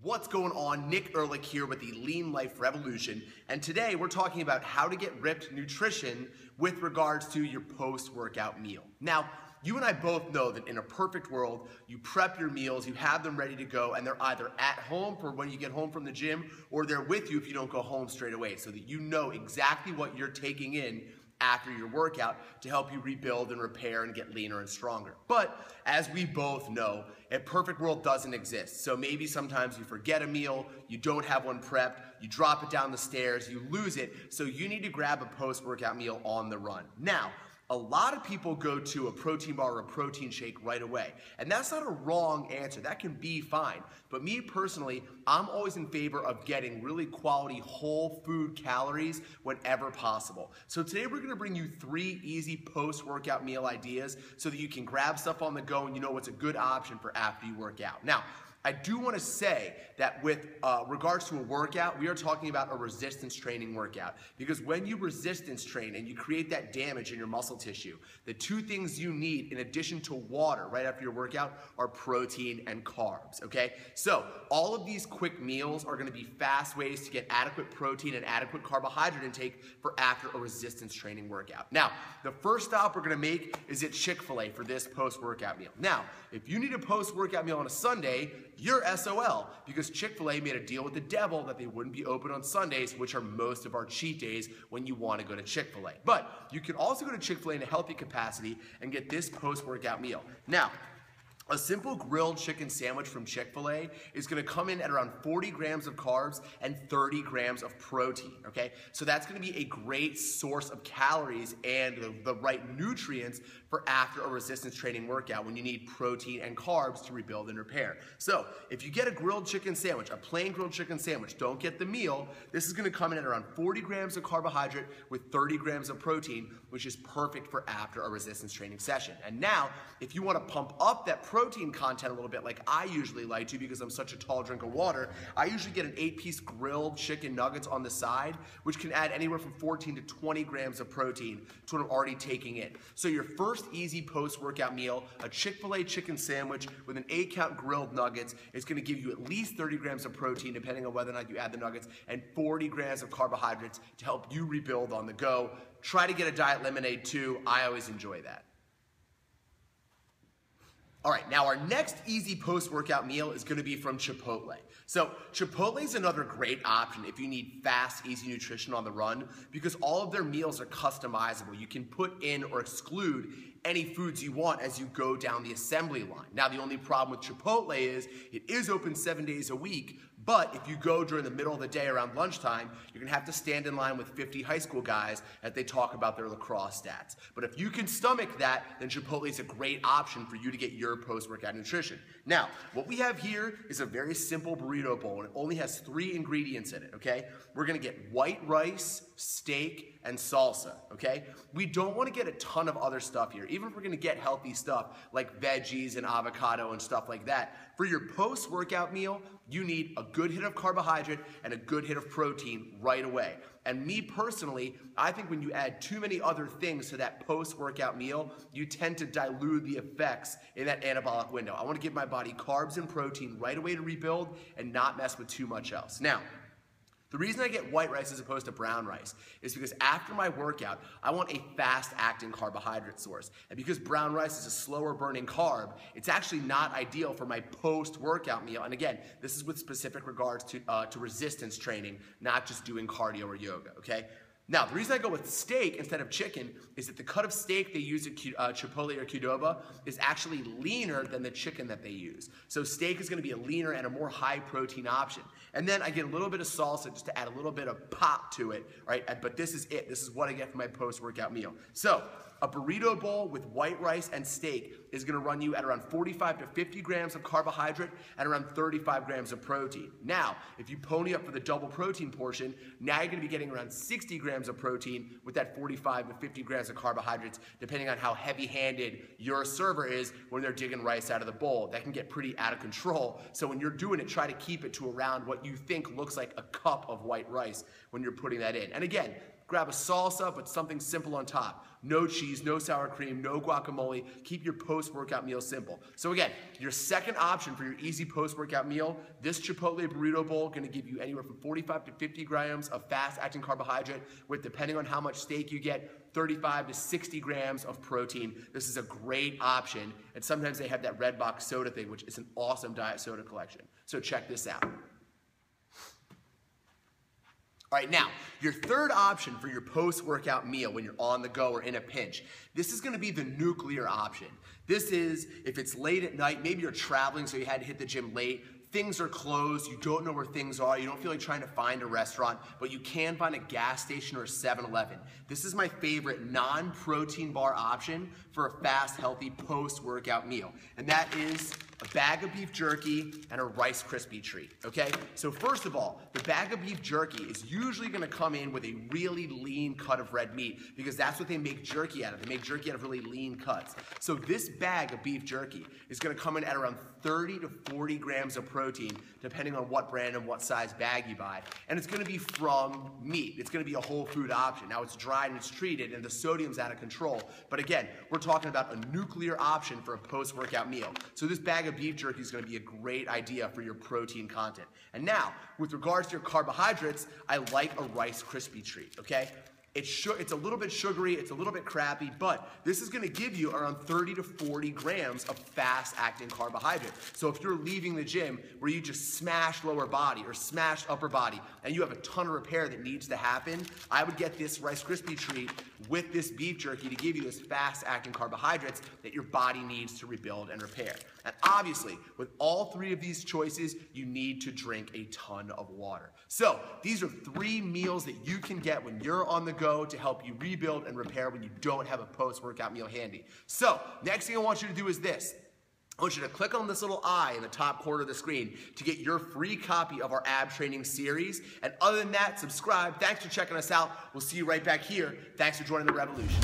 What's going on? Nick Ehrlich here with the Lean Life Revolution, and today we're talking about how to get ripped nutrition with regards to your post-workout meal. Now, you and I both know that in a perfect world, you prep your meals, you have them ready to go, and they're either at home for when you get home from the gym, or they're with you if you don't go home straight away, so that you know exactly what you're taking in after your workout to help you rebuild and repair and get leaner and stronger. But as we both know, a perfect world doesn't exist. So maybe sometimes you forget a meal, you don't have one prepped, you drop it down the stairs, you lose it, so you need to grab a post-workout meal on the run. Now, a lot of people go to a protein bar or a protein shake right away. And that's not a wrong answer. That can be fine. But me personally, I'm always in favor of getting really quality whole food calories whenever possible. So today we're gonna bring you 3 easy post-workout meal ideas so that you can grab stuff on the go and you know what's a good option for after you work out. Now, I do want to say that with regards to a workout, we are talking about a resistance training workout. Because when you resistance train and you create that damage in your muscle tissue, the 2 things you need in addition to water right after your workout are protein and carbs, okay? So all of these quick meals are going to be fast ways to get adequate protein and adequate carbohydrate intake for after a resistance training workout. Now, the first stop we're going to make is at Chick-fil-A for this post-workout meal. Now, if you need a post-workout meal on a Sunday, you're SOL, because Chick-fil-A made a deal with the devil that they wouldn't be open on Sundays, which are most of our cheat days when you want to go to Chick-fil-A. But you can also go to Chick-fil-A in a healthy capacity and get this post-workout meal. Now, a simple grilled chicken sandwich from Chick-fil-A is going to come in at around 40 grams of carbs and 30 grams of protein, okay? So that's going to be a great source of calories and the right nutrients for after a resistance training workout when you need protein and carbs to rebuild and repair. So if you get a grilled chicken sandwich, a plain grilled chicken sandwich, don't get the meal, this is going to come in at around 40 grams of carbohydrate with 30 grams of protein, which is perfect for after a resistance training session. And now, if you want to pump up that protein content a little bit like I usually like to because I'm such a tall drink of water, I usually get an 8-piece grilled chicken nuggets on the side, which can add anywhere from 14 to 20 grams of protein to what I'm already taking in. So your first easy post-workout meal, a Chick-fil-A chicken sandwich with an 8-count grilled nuggets, is going to give you at least 30 grams of protein depending on whether or not you add the nuggets, and 40 grams of carbohydrates to help you rebuild on the go. Try to get a diet lemonade too. I always enjoy that. All right, now our next easy post-workout meal is gonna be from Chipotle. So Chipotle is another great option if you need fast, easy nutrition on the run because all of their meals are customizable. You can put in or exclude any foods you want as you go down the assembly line. Now, the only problem with Chipotle is it is open 7 days a week, but if you go during the middle of the day around lunchtime, you're gonna have to stand in line with 50 high school guys as they talk about their lacrosse stats. But if you can stomach that, then Chipotle is a great option for you to get your post-workout nutrition. Now, what we have here is a very simple burrito bowl, and it only has 3 ingredients in it, okay? We're gonna get white rice, steak, and salsa, okay? We don't wanna get a ton of other stuff here. Even if we're gonna get healthy stuff like veggies and avocado and stuff like that, for your post-workout meal, you need a good hit of carbohydrate and a good hit of protein right away. And me personally, I think when you add too many other things to that post-workout meal, you tend to dilute the effects in that anabolic window. I want to give my body carbs and protein right away to rebuild and not mess with too much else. Now, the reason I get white rice as opposed to brown rice is because after my workout, I want a fast-acting carbohydrate source. And because brown rice is a slower-burning carb, it's actually not ideal for my post-workout meal. And again, this is with specific regards to resistance training, not just doing cardio or yoga, okay? Now, the reason I go with steak instead of chicken is that the cut of steak they use at Chipotle or Qdoba is actually leaner than the chicken that they use. So steak is going to be a leaner and a more high-protein option. And then I get a little bit of salsa just to add a little bit of pop to it, right? But this is it. This is what I get for my post-workout meal. So a burrito bowl with white rice and steak is going to run you at around 45 to 50 grams of carbohydrate and around 35 grams of protein. Now, if you pony up for the double protein portion, now you're going to be getting around 60 grams of protein with that 45 to 50 grams of carbohydrates, depending on how heavy-handed your server is when they're digging rice out of the bowl. That can get pretty out of control. So when you're doing it, try to keep it to around what you think looks like a cup of white rice when you're putting that in. And again, Grab a salsa, but something simple on top. No cheese, no sour cream, no guacamole. Keep your post-workout meal simple. So again, your second option for your easy post-workout meal, this Chipotle burrito bowl going to give you anywhere from 45 to 50 grams of fast-acting carbohydrate with, depending on how much steak you get, 35 to 60 grams of protein. This is a great option. And sometimes they have that red box soda thing, which is an awesome diet soda collection. So check this out. All right, now, your third option for your post-workout meal when you're on the go or in a pinch, this is gonna be the nuclear option. This is, if it's late at night, maybe you're traveling so you had to hit the gym late, things are closed, you don't know where things are, you don't feel like trying to find a restaurant, but you can find a gas station or a 7-Eleven. This is my favorite non-protein bar option for a fast, healthy post-workout meal. And that is a bag of beef jerky and a Rice Krispie treat, okay? So first of all, the bag of beef jerky is usually gonna come in with a really lean cut of red meat because that's what they make jerky out of. They make jerky out of really lean cuts. So this bag of beef jerky is gonna come in at around 30 to 40 grams of protein, depending on what brand and what size bag you buy. And it's gonna be from meat. It's gonna be a whole food option. Now it's dried and it's treated and the sodium's out of control. But again, we're talking about a nuclear option for a post-workout meal. So this bag of beef jerky is gonna be a great idea for your protein content. And now, with regards to your carbohydrates, I like a Rice Krispie treat, okay? It's a little bit sugary, it's a little bit crappy, but this is gonna give you around 30 to 40 grams of fast-acting carbohydrate. So if you're leaving the gym where you just smashed lower body or smashed upper body and you have a ton of repair that needs to happen, I would get this Rice Krispie treat with this beef jerky to give you this fast-acting carbohydrates that your body needs to rebuild and repair. And obviously, with all three of these choices, you need to drink a ton of water. So these are 3 meals that you can get when you're on the go to help you rebuild and repair when you don't have a post-workout meal handy. So next thing I want you to do is this. I want you to click on this little eye in the top corner of the screen to get your free copy of our ab training series. And other than that, subscribe. Thanks for checking us out. We'll see you right back here. Thanks for joining the revolution.